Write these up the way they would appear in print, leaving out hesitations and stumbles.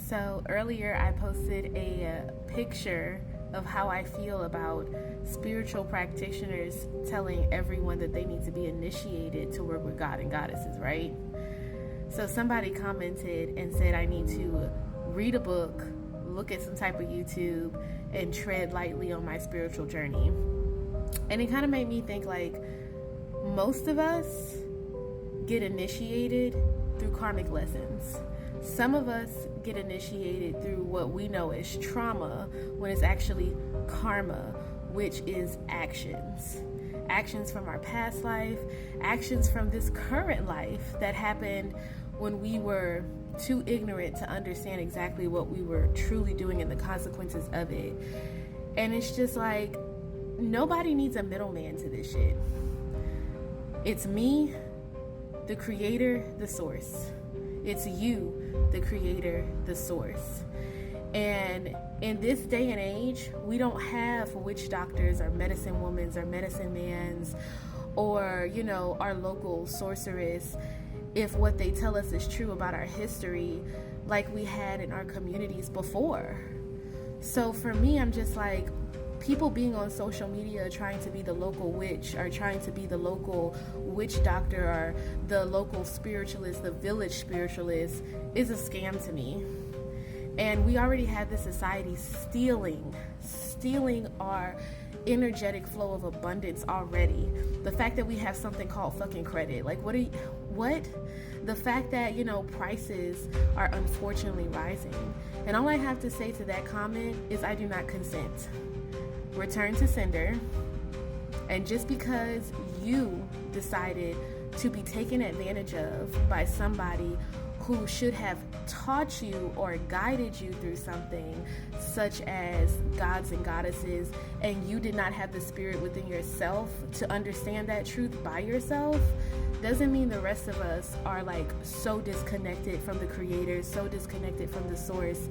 So earlier I posted a picture of how I feel about spiritual practitioners telling everyone that they need to be initiated to work with God and goddesses, right? So somebody commented and said I need to read a book, look at some type of YouTube, and tread lightly on my spiritual journey. And it kind of made me think, like, most of us get initiated through karmic lessons. Some of us get initiated through what we know as trauma, when it's actually karma, which is actions. Actions from our past life, actions from this current life that happened when we were too ignorant to understand exactly what we were truly doing and the consequences of it. And it's just like, nobody needs a middleman to this shit. It's me, the creator, the source. It's you, the creator, the source. And in this day and age, we don't have witch doctors or medicine womans or medicine mans or, our local sorceress, if what they tell us is true about our history, like we had in our communities before. So for me, I'm just like, people being on social media trying to be the local witch or trying to be the local witch doctor or the local spiritualist, the village spiritualist, is a scam to me. And we already have this society stealing our energetic flow of abundance already. The fact that we have something called fucking credit. Like, what? The fact that, prices are unfortunately rising. And all I have to say to that comment is I do not consent. Return to sender. And just because you decided to be taken advantage of by somebody who should have taught you or guided you through something, such as gods and goddesses, and you did not have the spirit within yourself to understand that truth by yourself, doesn't mean the rest of us are like so disconnected from the creator, so disconnected from the source,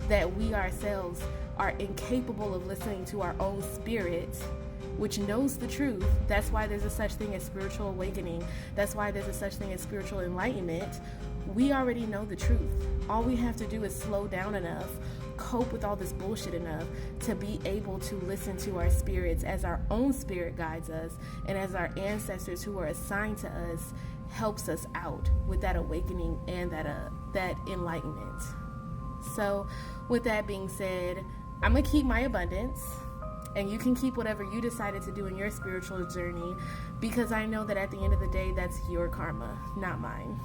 that we ourselves are incapable of listening to our own spirit, which knows the truth. That's why there's a such thing as spiritual awakening. That's why there's a such thing as spiritual enlightenment. We already know the truth. All we have to do is slow down enough, cope with all this bullshit enough to be able to listen to our spirits as our own spirit guides us, and as our ancestors who are assigned to us helps us out with that awakening and that enlightenment. So with that being said, I'm gonna keep my abundance, and you can keep whatever you decided to do in your spiritual journey, because I know that at the end of the day, that's your karma, not mine.